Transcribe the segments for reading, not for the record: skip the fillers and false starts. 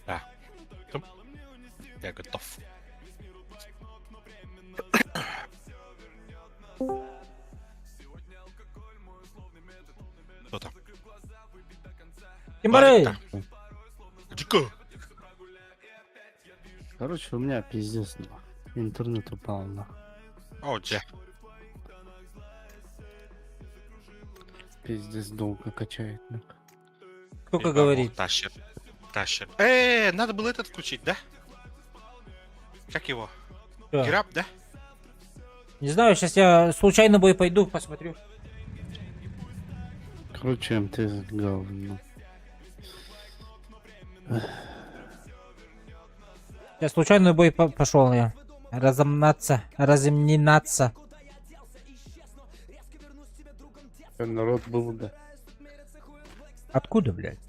Да. Я готов. Кто там? Тимбарей! Ларик-то. Дико. Короче, у меня пиздец, нахуй. Интернет упал, нахуй. О, где? Пиздец долго качает, нахуй. Сколько говорит? Тащит. Тащит. Надо было этот включить, да? Как его? Чё? Гераб, да? Не знаю, сейчас я случайно бой пойду, посмотрю. Короче, МТ говно. Я случайный бой пошел я. Разомнаться. Народ был, да. Откуда, блядь?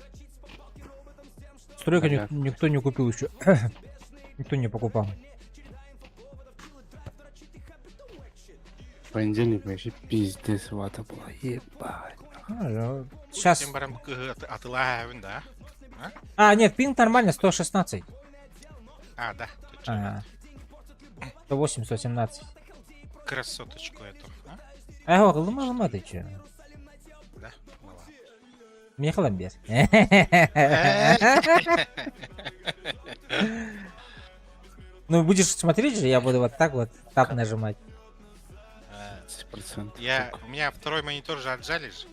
Стройка Понятно. никто не купил еще. Никто не покупал. В понедельник вообще пиздец вата была. Ебать. Сейчас. Тимбарем отлавин, да? А, нет, пинг нормально, 116. А, да. А, 108, 117. Красоточку эту. А? А я говорю, ну ты че? Да? Ну ладно. Мне хламбес. Ну, будешь смотреть же, я буду вот так вот тап нажимать. 10%. У меня второй монитор же отжали же.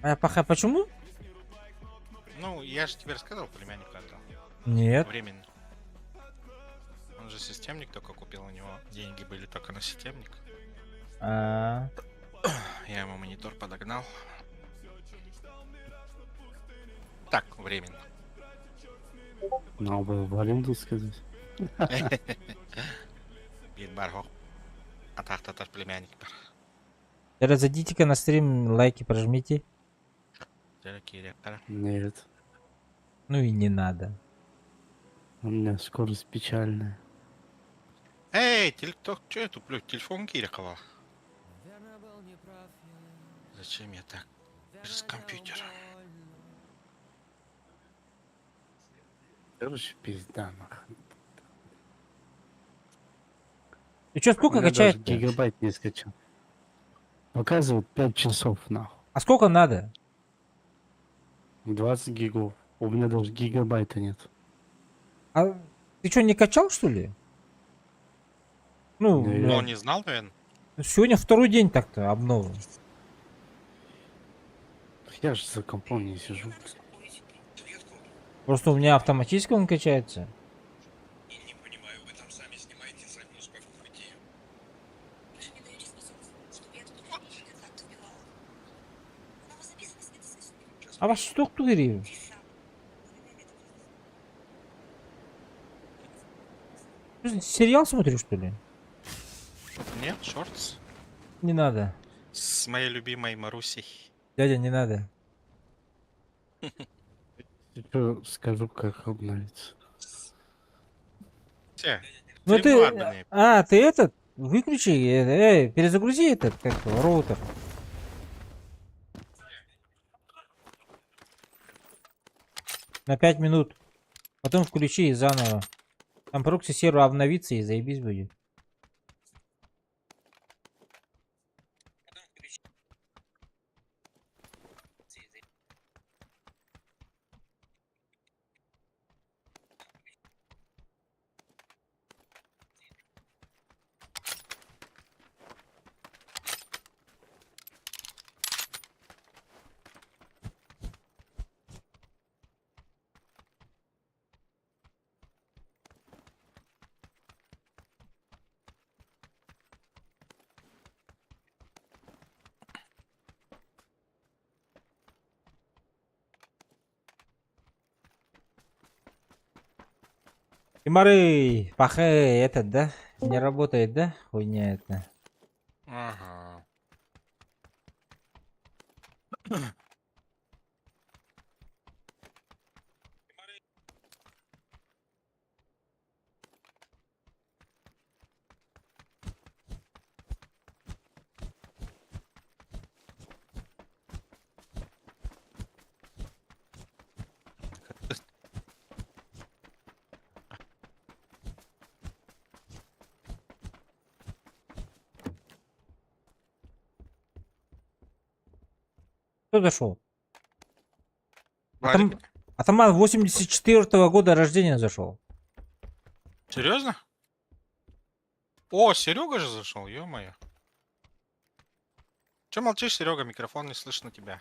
А почему? Ну, я же тебе рассказал, племяннику отдал. Нет. Временно. Он же системник только купил, у него деньги были только на системник. А, Я ему монитор подогнал. Так, временно. Надо было в аренду сказать. Бит барго. А так племянник бар. Зайдите-ка на стрим, лайки прожмите. Директора. Нет. Ну и не надо. У меня скорость печальная. Эй, кто я туплю? Телефон кирикова. Зачем я так? Я же с компьютера. Короче, пизда, нахуй. И чё, сколько У меня даже качает? гигабайт не скачал. Показывает 5 часов, нахуй. А сколько надо? 20 гигов. У меня даже гигабайта нет. А ты что, не качал, что ли? Ну, Не, Но бля, он не знал, наверное. сегодня второй день так-то обновы. Я же за компом не сижу. Просто у меня автоматически он качается. Не понимаю, вы там сами снимаете, сами успокоите. А ваш что кто говорит? Сериал смотришь, что ли? Нет, шортс. Не надо. С моей любимой Марусей. Дядя, не надо. Еще скажу, как обновится. Все. Ну ты... ладные. А, ты этот? Выключи, перезагрузи этот, как его, роутер. На 5 минут. Потом включи и заново. Там прокси сервер обновится и заебись будет. Тимары, пахе, этот, да? Не работает, да? Хуйня это. Ага. Кто зашел? Валик. Атаман 84-го года рождения зашел. Серьезно? О, Серега же зашел, ё-моё. Че молчишь, Серега? Микрофон не слышно тебя.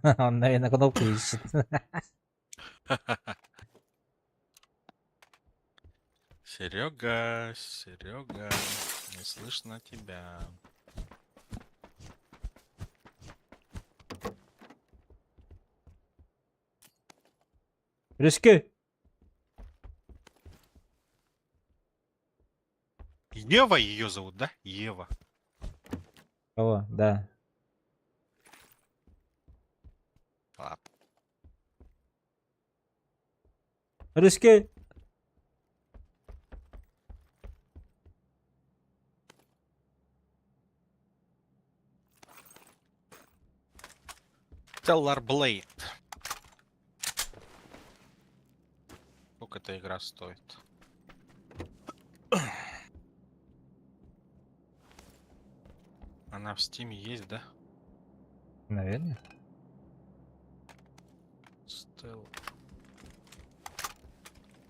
Он, наверное, кнопку ищет. Серега, Серега, не слышно тебя. Риски. Ева ее зовут, да? Ева. Кого? Да. Ладно. Риски. Stellar Blade. Сколько эта игра стоит? Она в Steam есть, да? Наверное.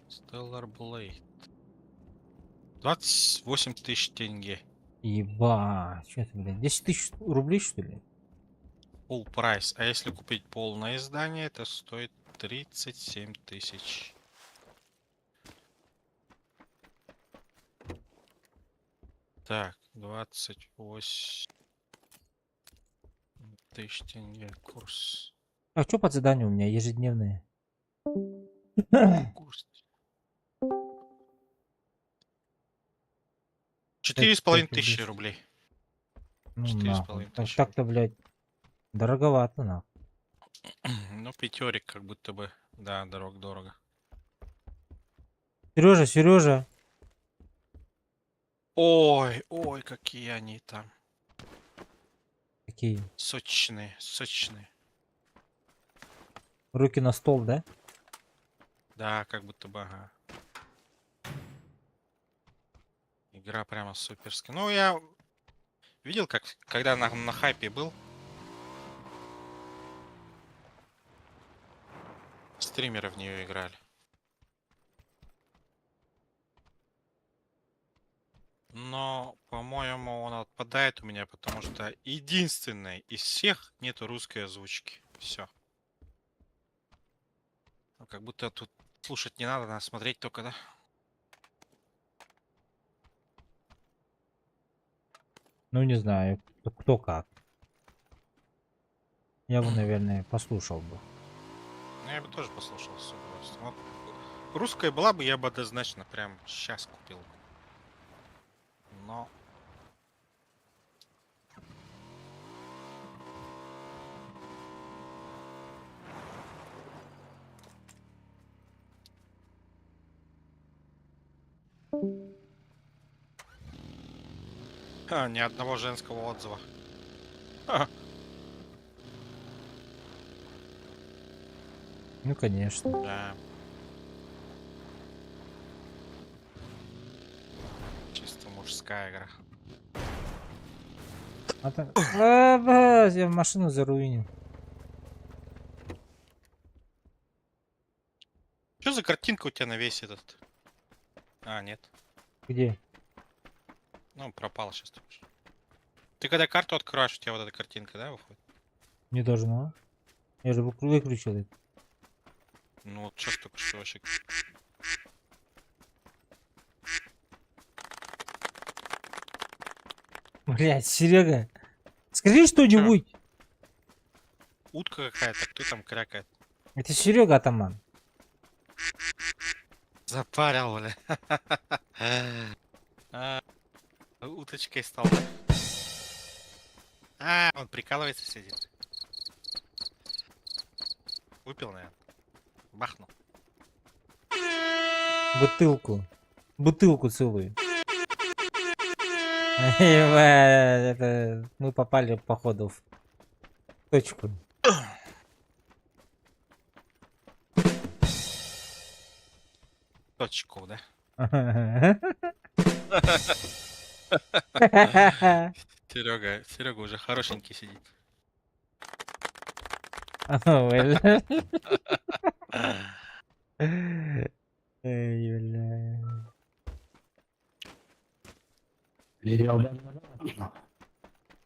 Stellar Blade. 28 тысяч тенге. Еба. Что это, блядь? 10 тысяч рублей, что ли? Full прайс. А если купить полное издание, это стоит 37 тысяч. Так, 28 тысяч тенге курс. А что по заданию у меня ежедневные? Курс. 4500 рублей. Ну, 4,5 нахуй. тысячи. Так-то, блядь, дороговато, нахуй. Ну, пятерик как будто бы. Да, дорого. Сережа, Сережа. Ой, ой, какие они там. Какие? Сочные. Руки на стол, да? Да, как будто бы, ага. Игра прямо суперская. Ну, я видел, как когда на хайпе был. Стримеры в нее играли. Но, по-моему, он отпадает у меня, потому что единственной из всех нету русской озвучки. Все. Как будто тут слушать не надо смотреть только, да? Ну, не знаю, кто как. Я бы, наверное, послушал бы. Ну, я бы тоже послушал с удовольствием. Вот русская была бы, я бы однозначно прям сейчас купил. Но... ни одного женского отзыва. Ха. Ну, конечно. Да. Чисто мужская игра. Блядь, я машину заруинил. Что за картинка у тебя на весь этот? А, нет. Где? Ну, пропал сейчас. Ты когда карту открываешь, у тебя вот эта картинка, да, выходит? Не должно. Я же выключил это. Ну вот сейчас только что вообще. Блядь, Серега. Скажи что-нибудь. Утка какая-то, кто там крякает? Это Серега атаман. Запарил, бля. Уточкой стал. Он прикалывается, сидит. Выпил, наверное. Бахнул. Бутылку целую. Это мы попали, походу, в точку. Точку, да? Серега уже хорошенький сидит. Ой, эй, бля.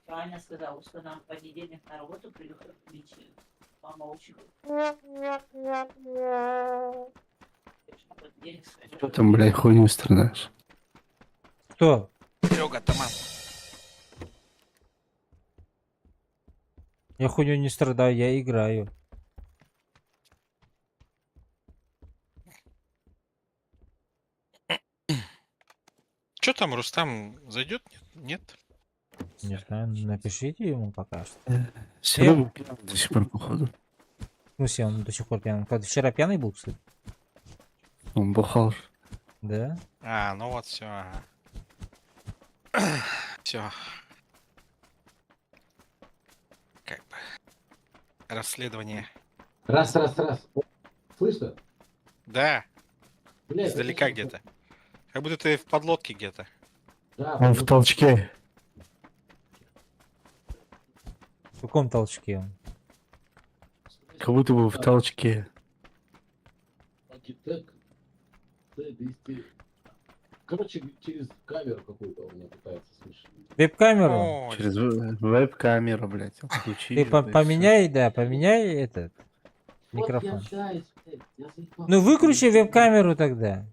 Правильно сказал, что нам в понедельник на работу придет Мичи. Мама очень... Что там, блядь, хуйню страдаешь? Кто? Серега, Таман. Я хуйню не страдаю, я играю. Че там, Рустам зайдет? Нет? Не знаю, напишите ему пока что. Серега пьяный до сих пор, походу. В смысле, он до сих пор пьяный? Когда вчера пьяный был, кстати? Он бухал. Да? А, ну вот, все. Все. Как бы. Расследование. Раз. О, слышно? Да, Блядь, издалека это что? где-то. Как будто ты в подлодке где-то. Да, Он в толчке. В каком толчке он? Как будто бы в толчке. Архитект Т-200. Короче, через камеру какую-то он меня пытается слышать. Веб-камеру? О, Через веб-камеру, блядь. Включи. Ты поменяй, да, поменяй этот микрофон. Вот я пытаюсь, блядь, я заебался. Ну выключи веб-камеру тогда.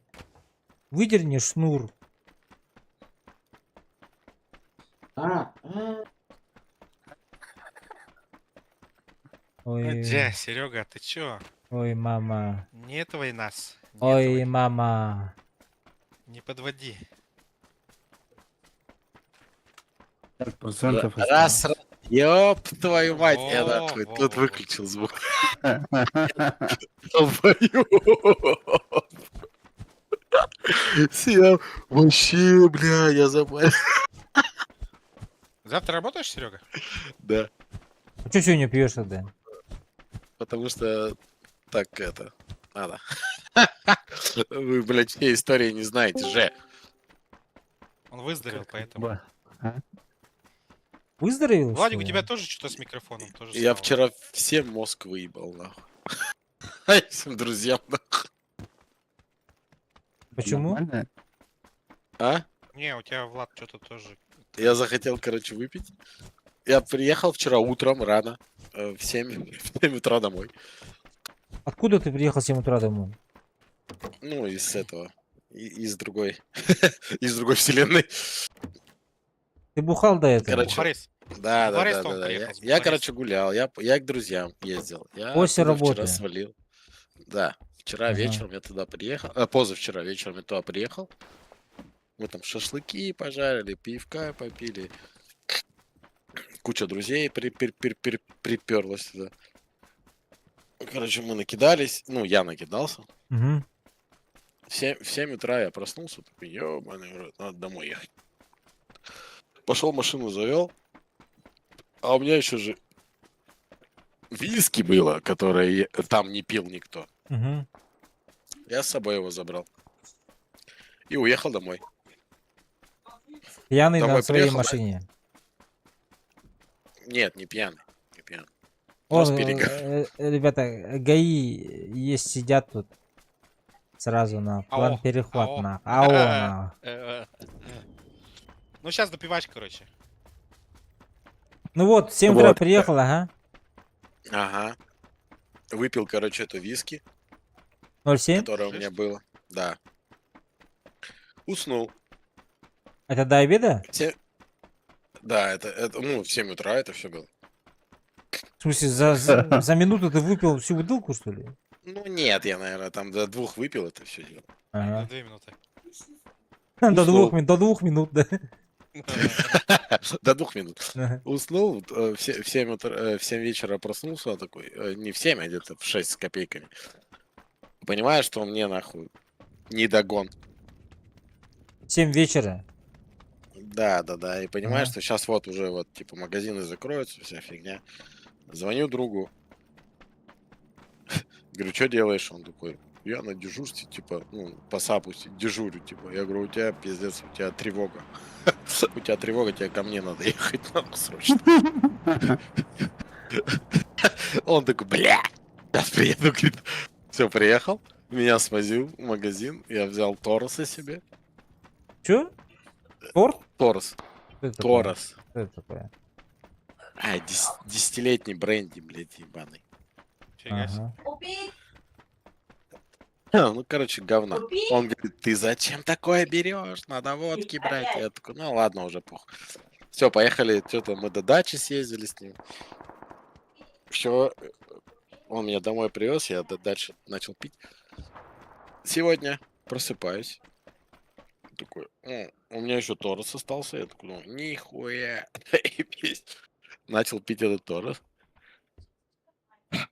Выдерни шнур. А, Ой, где, Серега, ты чё? ой, мама. Не этого и нас. Не Ой, этого и- мама. Не подводи. 5% Раз, ёб твою мать, я Во, нахуй, во, тут во, выключил звук. Долбоёб. Съел. Вообще, бля, я забыл. Завтра работаешь, Серега? Да, А что сегодня пьешь тогда? потому что так это надо. Вы, блядь, все истории не знаете же. Он выздоровел, поэтому. Выздоровел? Владик, что у ли? тебя тоже что-то с микрофоном? Тоже Я стало? вчера всем мозг выебал, нахуй. Всем друзьям, нахуй. Почему? Нормально? А? Не, у тебя, Влад, что-то тоже. Я захотел, короче, выпить. Я приехал вчера утром рано, в 7 утра домой. Откуда ты приехал в 7 утра домой? Ну, из этого. Из другой. Из другой вселенной. Ты бухал до этого? Короче, Бухарест. Да. Бухарест он Я, приехал, с я, Бухареста. короче, гулял. Я к друзьям ездил. Я После оттуда работы? вчера свалил. Да. Вчера Ага. вечером я туда приехал. Позавчера вечером я туда приехал. Мы там шашлыки пожарили, пивка попили. Куча друзей приперлась туда. Короче, мы накидались. Ну, я накидался. Угу. В 7 утра я проснулся, такой, ёбаный в рот, надо домой ехать. Пошел машину завел, а у меня еще же виски было, которое там не пил никто. Угу. Я с собой его забрал. И уехал домой. Пьяный Домой на своей приехал, да? машине. Нет, не пьяный. Не пьяный. О, с берега. ребята, ГАИ есть, сидят тут. Сразу на план АО, перехват АО. на. АО на. Ну, сейчас допивач, короче. Ну вот, в 7 утра Вот. приехал, ага. Ага. Выпил, короче, эту виски, 07? которая у меня была. Да. Уснул. Это до обеда? Да, это, ну, в 7 утра это все было. В смысле, за минуту ты выпил всю бутылку, что ли? Ну, нет, я, наверное, там до 2 выпил это все дело. На Ага. 2 минуты. До двух минут, да. До 2 минут. Ага. Уснул, в 7 утра, в 7 вечера проснулся такой, не в 7, а где-то в 6 с копейками. Понимаешь, что мне нахуй не догон. 7 вечера. Да, и понимаешь, Ага. что сейчас вот уже вот, типа, магазины закроются, вся фигня. Звоню другу. Говорю, что делаешь? Он такой, я на дежурстве, типа, ну, по САПу дежурю, типа. Я говорю, у тебя пиздец, у тебя тревога. У тебя тревога, тебе ко мне надо ехать, нахуй, срочно. Он такой, бля, сейчас приеду, говорит. Все, приехал, меня свозил в магазин, я взял Тороса себе. Чё? Торт? Торос, Что это такое? Торос. Что это такое? А, 10-летний бренди, блядь, ебаный. Фига себе. Ага. Купить, Ну, короче, говна. купить. Он говорит, ты зачем такое берешь? Надо водки брать. Я такой, ну ладно, уже пух. Все, поехали. Что-то мы до дачи съездили с ним. Все, он меня домой привез, я дальше начал пить. Сегодня просыпаюсь. Такой, у меня еще Торос остался. Я такой, ну, нихуя. И начал пить этот Торос.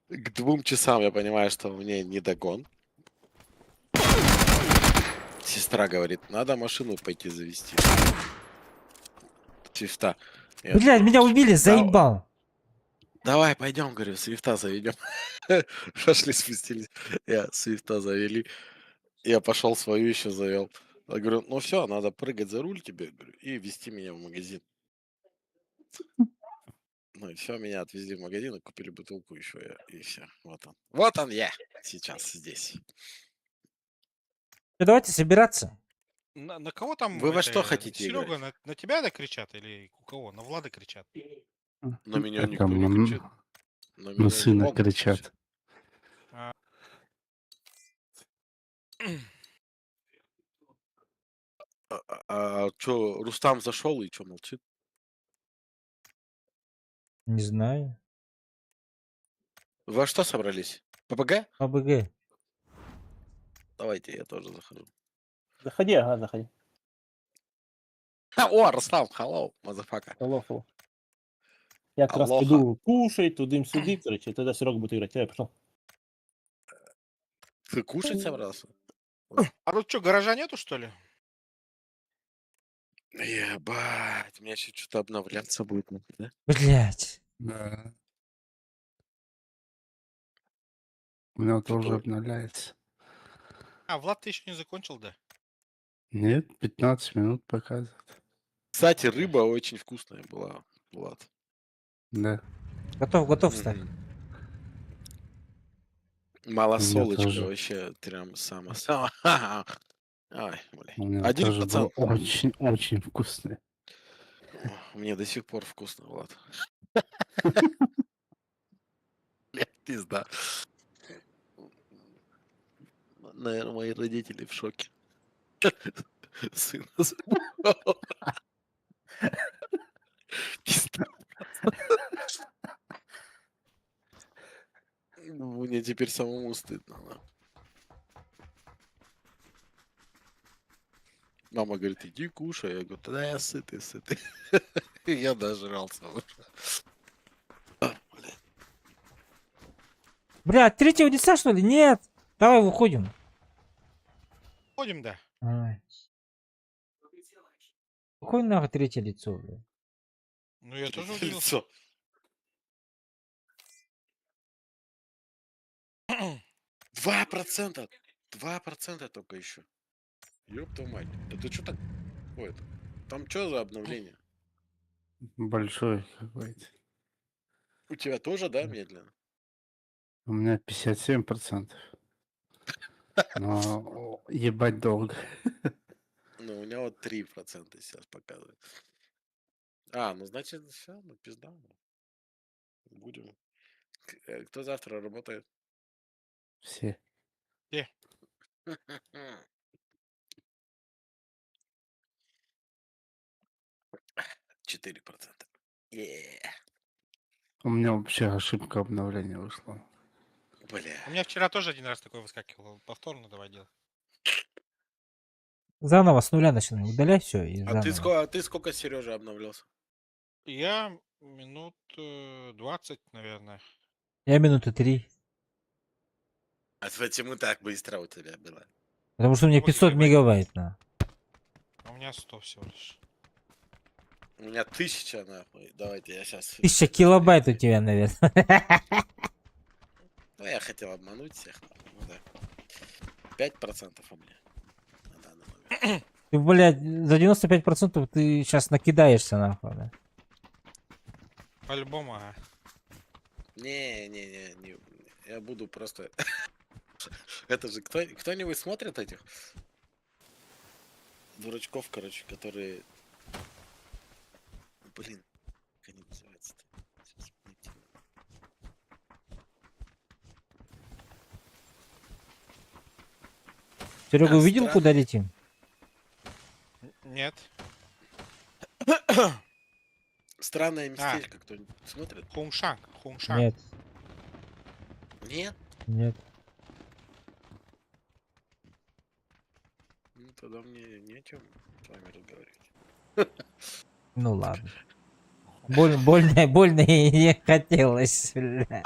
К 2 часам я понимаю, что мне не догон. Сестра говорит, надо машину пойти завести. Свифта. Я Блядь, меня убили, Да. заебал. Давай, пойдем, говорю, Свифта заведем. Пошли, спустились. Я Свифта завели. Я пошел свою еще завел. Я говорю, ну все, надо прыгать за руль тебе, говорю, и вести меня в магазин. Ну и все, меня отвезли в магазин и купили бутылку еще. И все, вот он. Вот он я сейчас здесь. Всё, давайте собираться. На кого там? Вы во что хотите Серега, играть? на тебя да кричат или у кого? На Влада кричат. На меня Это никто не кричит. На меня на не сына могут кричат. кричать. А что, Рустам зашел и что молчит? Не знаю. Вы во что собрались? ППГ? ПБГ. Давайте, я тоже захожу. Заходи, ага, заходи. О, Рустам, hello, мазафака. Алло. Я как раз Алоха. піду кушай, тудым-сюди, короче, тогда Серега будет играть. Я пошел. Ты кушать собрался? А тут что, гаража нету, что ли? Ебать, у меня еще что-то обновляться будет, нахуй, да? Блядь. Да. У меня тоже Такой. обновляется. А, Влад, ты еще не закончил, да? Нет, 15 минут показывает. Кстати, рыба очень вкусная была, Влад. Да. Готов стать. Мгм. Малосолочка тоже. вообще прям само. Ай, бля. У меня 1 тоже было пацан. очень вкусное. Мне до сих пор вкусно, Влад. Блядь, пизда. Наверное, мои родители в шоке. Сына забрал. Пизда. Ну, мне теперь самому стыдно. Да. Мама говорит, иди кушай. Я говорю, да я сытый. Я дожрался уже. Блядь, третьего лица, что ли? Нет. Давай выходим. Ходим, да. Ай. Какое нахуй третье лицо, блядь? Ну, я тоже удивился. Лицо. 2%. 2% только еще. Ёб твою мать. Да ты что так? Ой, это... Там что за обновление? Большой какой-то. У тебя тоже, да, медленно? У меня 57%. Но ебать долго. Ну, у меня вот 3% сейчас показывает. А, ну значит, все, ну пизда. Будем. Кто завтра работает? Все. 4%. У меня вообще ошибка обновления вышла. Бля. У меня вчера тоже один раз такой выскакивал. Повторно давай делать. Заново с нуля начинаем. Удаляй все и А заново. ты сколько, Сережа, обновлялся? Я минут 20, наверное. Я минуты 3. А почему так быстро у тебя было? Потому что у меня Вот 500 гигабайт. мегабайт, на. А у меня 100 всего лишь. У меня 1000, нахуй. Давайте я сейчас... 1000 килобайт у тебя, наверное. Ну, я хотел обмануть всех, нахуй. Ну, да. 5% у меня. На данный момент. Ты, блядь, за 95% ты сейчас накидаешься, нахуй, да. По-любому, ага. Не. Я буду просто... Это же кто-нибудь смотрит этих дурачков, короче, которые... Блин, как они называются-то? Сейчас найти. Серега А, увидел, странно. куда летим? Нет. Странное местечко, кто-нибудь смотрит? Хуншанг. Нет, Нет? нет. Ну, тогда мне не о чем с вами разговаривать. Ну ладно. Больно и не хотелось. бля.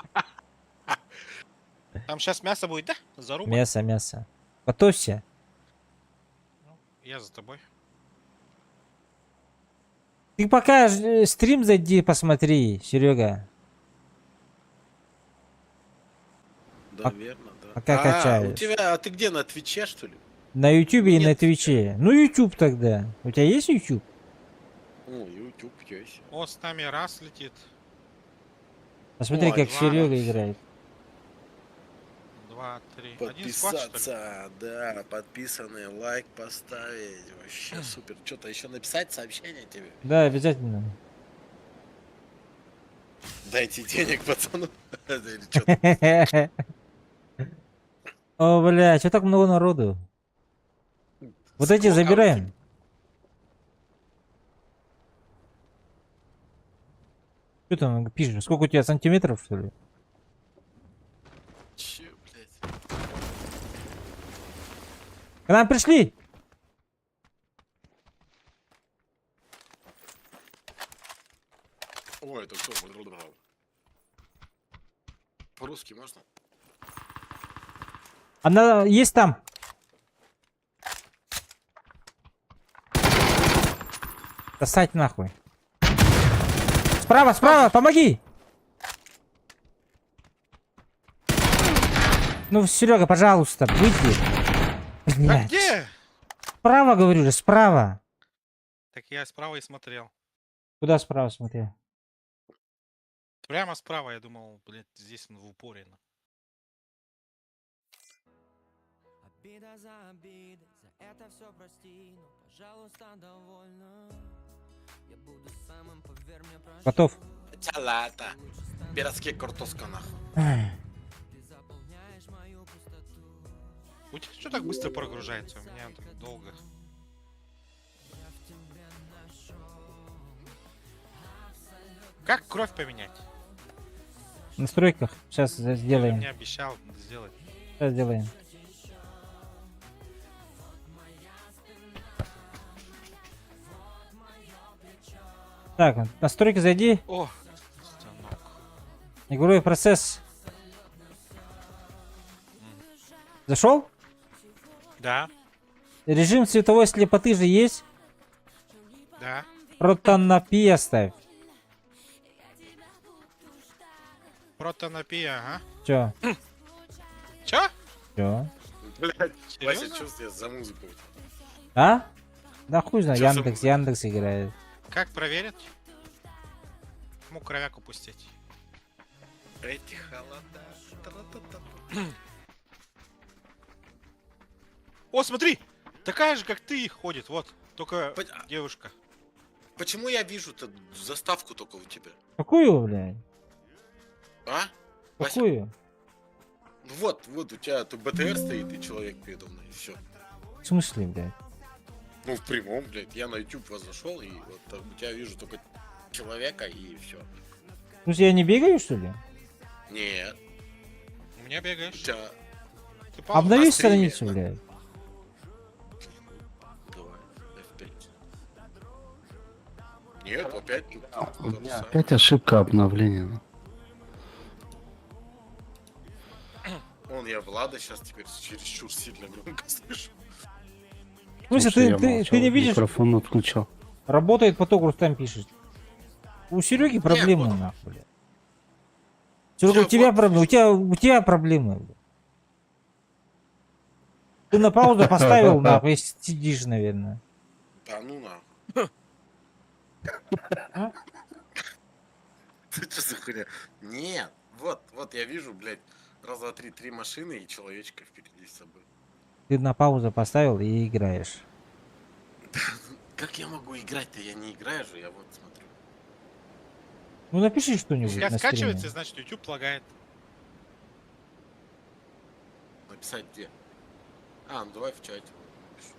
Там сейчас мясо будет, да? Заруба? Мясо. Готовься. Я за тобой. Ты пока стрим зайди посмотри, Серега. Да, Пок- верно, да. пока у качаюсь. тебя, а ты где, на Твиче, что ли? На Ютубе и на Нет. Твиче. Ну, Ютуб тогда. У тебя есть Ютуб? Ну, YouTube есть. О, с нами раз летит. Посмотри, Ой, как два. Серега играет. 2, 3. Один склад, что ли? Подписаться, да, подписанный, лайк поставить, вообще супер. Что-то еще написать сообщение тебе? Да, обязательно. Дайте денег, пацану. Или что-то. О, бля, что так много народу? Вот эти Сколько забираем. Что там пишешь? Сколько у тебя сантиметров, что ли? Че, блядь? К нам пришли! Ой, это кто? По-русски можно? Она есть там. Достать нахуй. Справа, помоги! Ну, Серега, пожалуйста, выйди. А Блядь. где? Справа, говорю же, справа. Так я справа и смотрел. Куда справа смотрел? Прямо справа, я думал, блядь, здесь он в упоре. Обида за обидой, за это все прости, но, пожалуйста, довольно. Я буду самым, поверь мне, прошу. Готов. Салата. Пиратский картошка, нахуй. Ай. Ты заполняешь мою пустоту. У тебя что так быстро прогружается? У меня там долго. Я в тебе нашел. Как кровь поменять? В настройках. Сейчас Ты сделаем. мне обещал сделать. Сейчас сделаем. Так, в настройки зайди. О, станок. Игровой процесс. Зашел? Да, Режим цветовой слепоты же есть. да. Протонопия ставь. Протонопия, ага. Чё? Чё? Чё? Блядь, Вася, Серьезно? чувствует за музыку. А? Да хуй знает, Чё за Яндекс, музыка? Яндекс играет. Как проверить? Мог кровяк упустить. Эти холода. Тра-та-та. О, смотри! Такая же, как ты, ходит, вот. Только Пон- а- девушка. Почему я вижу-то заставку только у тебя? Какую, блядь? А? Вася, Какую? ну вот у тебя тут БТР стоит и человек передо мной, и все. В смысле, блядь? Ну, в прямом, блядь. Я на YouTube вас зашел, и вот так у тебя вижу только человека, и все. Ну, я не бегаю, что ли? Нет, У меня у бегаешь. тебя... Ты паузу Обнови на стриме, страницу, да. блядь. Давай, F5. Нет, опять тут У то же меня самое. опять ошибка обновления. Вон я Влада сейчас теперь чересчур сильно громко слышу. В смысле, Слушай, я ты молчал, не видишь? Микрофон отключал. Работает поток, Рустам пишет. У Сереги проблемы, вот. нахуй, блядь. Серега, у Я тебя вот проблемы, у тебя проблемы, блядь. Ты на паузу поставил, нахуй, и сидишь, наверное. Да ну нахуй. А? Ты что за хуйня? Нет, вот я вижу, блядь, раз, два, три машины и человечка впереди с собой. Ты на паузу поставил и играешь. Как я могу играть-то? Я не играю же, я вот смотрю. Ну напиши что-нибудь Если на скачивается, стриме. значит YouTube лагает. Написать где? А, ну давай в чате. напишу.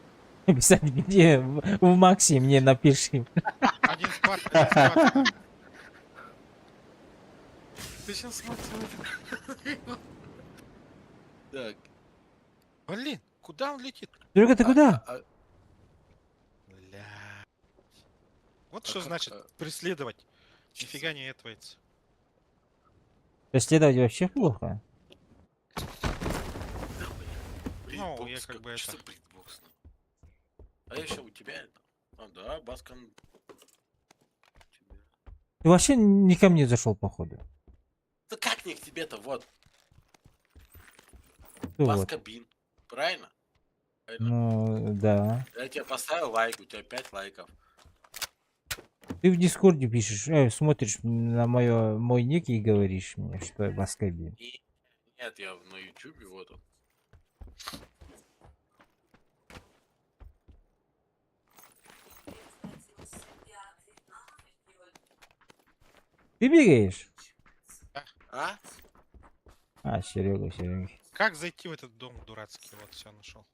Написать где в Максе мне напиши. Один склад, один склад. Ты сейчас смотри. Так. Блин, куда он летит? Серега, ты куда? Бля. Вот А что как, значит преследовать. Нифига не этвается. Преследовать вообще плохо. Ну, я как бы это- Что за бритбокс? А я еще у тебя это. А, да, Баскан. Тебя. Ты вообще не ко мне зашел, походу. Да как не к тебе-то? Вот. Ты вот. Баскабин. Правильно? Правильно. Ну, да. Я тебе поставил лайк, у тебя 5 лайков. Ты в Дискорде пишешь, смотришь на мой ник и говоришь мне, что я Баскабин. И... Нет, я на ютубе, вот он. Ты бегаешь? А? А, Серега. Как зайти в этот дом дурацкий? Вот, все нашел.